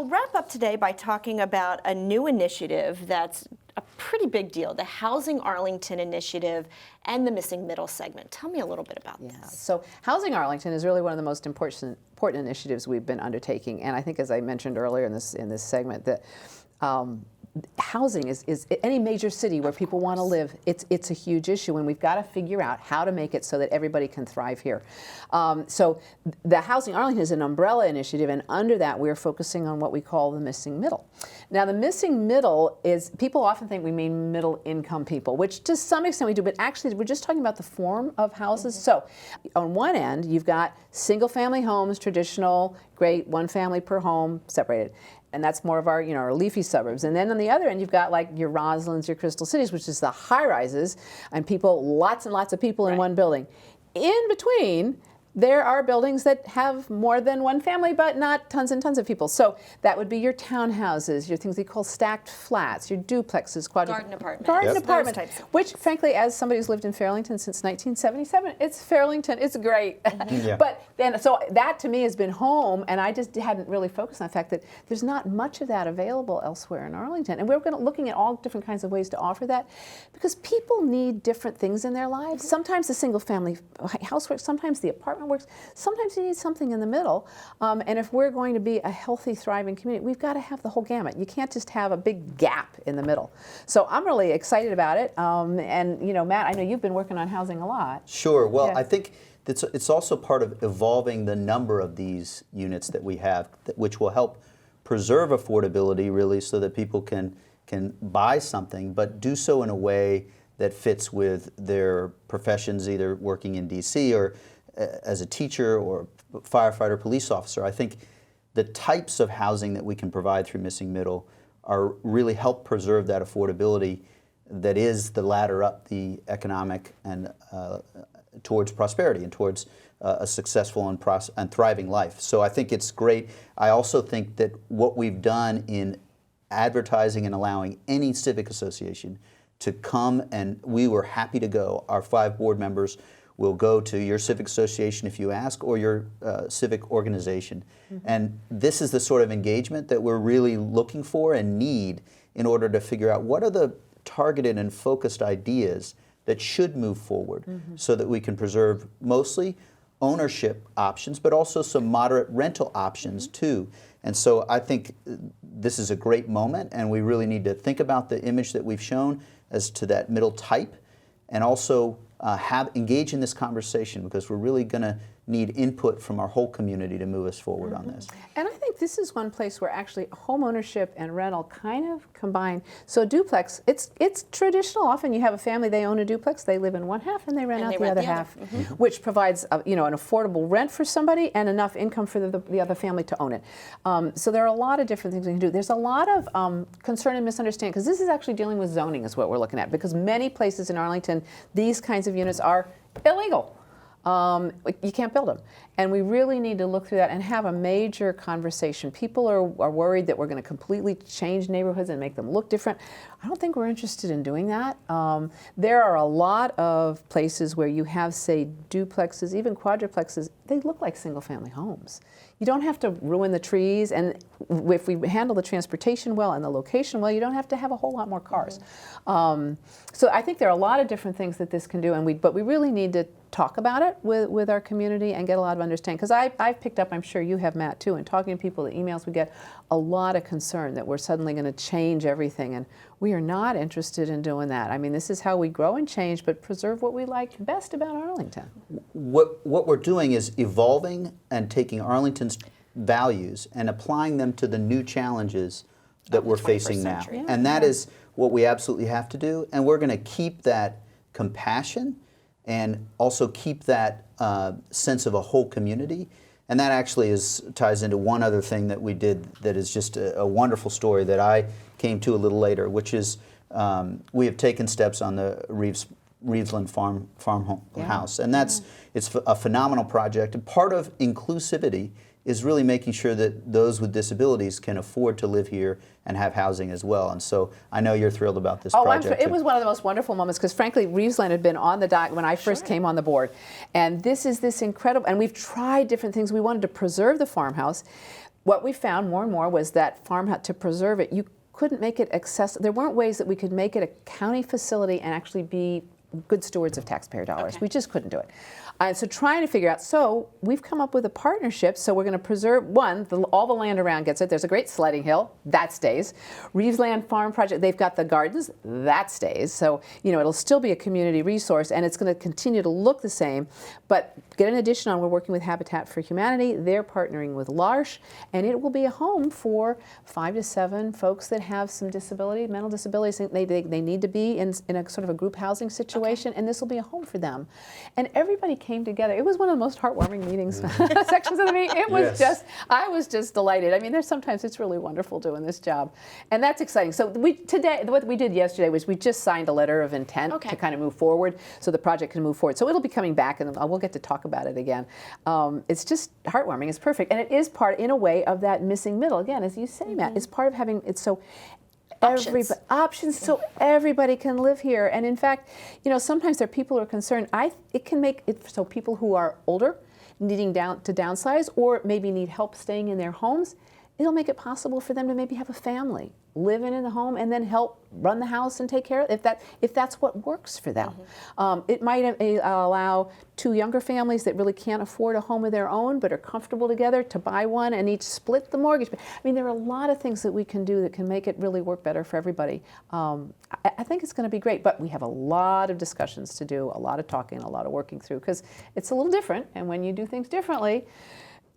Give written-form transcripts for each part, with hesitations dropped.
we'll wrap up today by talking about a new initiative that's a pretty big deal, the Housing Arlington initiative and the missing middle segment. Tell me a little bit about this. So Housing Arlington is really one of the most important initiatives we've been undertaking, and I think, as I mentioned earlier in this segment, that housing is any major city where people want to live. It's a huge issue, and we've got to figure out how to make it so that everybody can thrive here. So the Housing Arlington is an umbrella initiative, and under that we're focusing on what we call the missing middle. Now, the missing middle is, people often think we mean middle income people, which to some extent we do, but actually we're just talking about the form of houses. So on one end you've got single family homes, traditional, great, one family per home, separated. And that's more of our, our leafy suburbs. And then on the other end, you've got like your Rosslins, your Crystal Cities, which is the high rises, and people, lots and lots of people in one building. In between, there are buildings that have more than one family, but not tons and tons of people. So that would be your townhouses, your things we call stacked flats, your duplexes, garden apartments. Garden apartments, which frankly, as somebody who's lived in Fairlington since 1977, it's Fairlington, it's great. But then, so that to me has been home, and I just hadn't really focused on the fact that there's not much of that available elsewhere in Arlington. And we're looking at all different kinds of ways to offer that, because people need different things in their lives. Sometimes the single family house works, sometimes the apartment works. Sometimes you need something in the middle, and if we're going to be a healthy, thriving community, we've got to have the whole gamut. You can't just have a big gap in the middle. So I'm really excited about it, and Matt, I know you've been working on housing a lot. Sure. Well, I think it's also part of evolving the number of these units that we have, which will help preserve affordability, really, so that people can buy something, but do so in a way that fits with their professions, either working in DC or as a teacher or firefighter, police officer. I think the types of housing that we can provide through Missing Middle are really help preserve that affordability that is the ladder up the economic and towards prosperity and towards a successful and thriving life. So I think it's great. I also think that what we've done in advertising and allowing any civic association to come, and we were happy to go. Our 5 board members will go to your civic association if you ask, or your civic organization. And this is the sort of engagement that we're really looking for and need in order to figure out what are the targeted and focused ideas that should move forward so that we can preserve mostly ownership options, but also some moderate rental options too. And so I think this is a great moment, and we really need to think about the image that we've shown as to that middle type, and also engage in this conversation, because we're really going to need input from our whole community to move us forward on this. And I think this is one place where actually home ownership and rental kind of combine. So duplex, it's traditional. Often you have a family, they own a duplex, they live in one half and they rent out the other half, which provides an affordable rent for somebody and enough income for the other family to own it. So there are a lot of different things we can do. There's a lot of concern and misunderstanding, because this is actually dealing with zoning is what we're looking at, because many places in Arlington, these kinds of units are illegal. You can't build them. And we really need to look through that and have a major conversation. People are worried that we're going to completely change neighborhoods and make them look different. I don't think we're interested in doing that. There are a lot of places where you have, say, duplexes, even quadruplexes. They look like single-family homes. You don't have to ruin the trees, and if we handle the transportation well and the location well, you don't have to have a whole lot more cars. So I think there are a lot of different things that this can do, but we really need to talk about it with our community and get a lot of understanding. Because I've picked up, I'm sure you have, Matt, too, and talking to people, the emails we get, a lot of concern that we're suddenly going to change everything, and we are not interested in doing that. I mean, this is how we grow and change, but preserve what we like best about Arlington. What we're doing is evolving and taking Arlington's values and applying them to the new challenges that we're facing now. And that is what we absolutely have to do, and we're going to keep that compassion and also keep that sense of a whole community. And that actually ties into one other thing that we did that is just a wonderful story that I came to a little later, which is we have taken steps on the Reevesland farmhouse. And it's a phenomenal project. And part of inclusivity is really making sure that those with disabilities can afford to live here and have housing as well. And so I know you're thrilled about this project. It was one of the most wonderful moments, because frankly, Reevesland had been on the dock when I first came on the board. And this is this incredible, and we've tried different things. We wanted to preserve the farmhouse, what we found more and more was that to preserve it, you couldn't make it accessible. There weren't ways that we could make it a county facility and actually be good stewards of taxpayer dollars. Okay. We just couldn't do it. So trying to figure out, so we've come up with a partnership, so we're going to preserve, all the land around gets it. There's a great sledding hill, that stays. Reeves Land Farm Project, they've got the gardens, that stays. So, it'll still be a community resource, and it's going to continue to look the same. But get an addition on, we're working with Habitat for Humanity, they're partnering with L'Arche, and it will be a home for 5 to 7 folks that have some disability, mental disabilities. They need to be in a sort of a group housing situation, and this will be a home for them. And everybody came together. It was one of the most heartwarming meetings, sections of the meeting. It was I was just delighted. I mean, sometimes it's really wonderful doing this job. And that's exciting. So what we did yesterday was we just signed a letter of intent to kind of move forward so the project can move forward. So it'll be coming back, and we'll get to talk about it again. It's just heartwarming. It's perfect. And it is part, in a way, of that missing middle. Again, as you say, Matt, it's part of having it so options so everybody can live here. And in fact, sometimes there are people who are concerned. It can make it so people who are older, needing to downsize, or maybe need help staying in their homes, it'll make it possible for them to maybe have a family living in the home and then help run the house and take care of it, if that's what works for them. It might allow 2 younger families that really can't afford a home of their own but are comfortable together to buy one and each split the mortgage. I mean, there are a lot of things that we can do that can make it really work better for everybody. I think it's going to be great, but we have a lot of discussions to do, a lot of talking, a lot of working through, because it's a little different, and when you do things differently,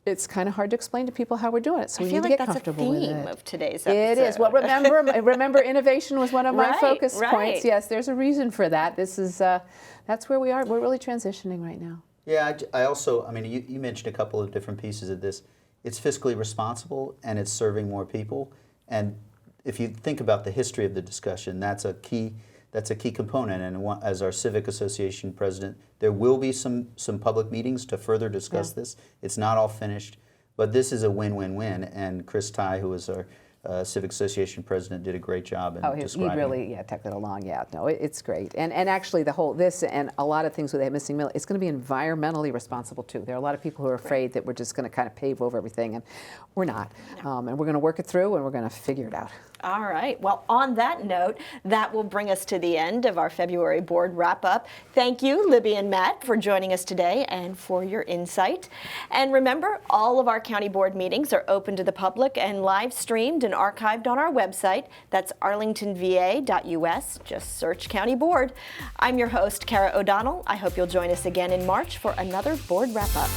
it's kind of hard to explain to people how we're doing it, so we need to get comfortable with it. I feel like that's a theme of today's episode. It is. Well, remember, innovation was one of my focus points. Yes, there's a reason for that. This is that's where we are. We're really transitioning right now. Yeah, I also, you mentioned a couple of different pieces of this. It's fiscally responsible, and it's serving more people. And if you think about the history of the discussion, that's a key component. And as our Civic Association president, there will be some public meetings to further discuss this. It's not all finished, but this is a win-win-win. And Chris Ty, who is our Civic Association president, did a great job in describing he really took it along. Yeah, no, it's great. And actually, this and a lot of things with that missing middle, it's going to be environmentally responsible too. There are a lot of people who are afraid that we're just going to kind of pave over everything, and we're not. No. And we're going to work it through, and we're going to figure it out. All right. Well, on that note, that will bring us to the end of our February board wrap-up. Thank you, Libby and Matt, for joining us today and for your insight. And remember, all of our county board meetings are open to the public and live streamed and archived on our website. That's arlingtonva.us. Just search County Board. I'm your host, Kara O'Donnell. I hope you'll join us again in March for another board wrap-up.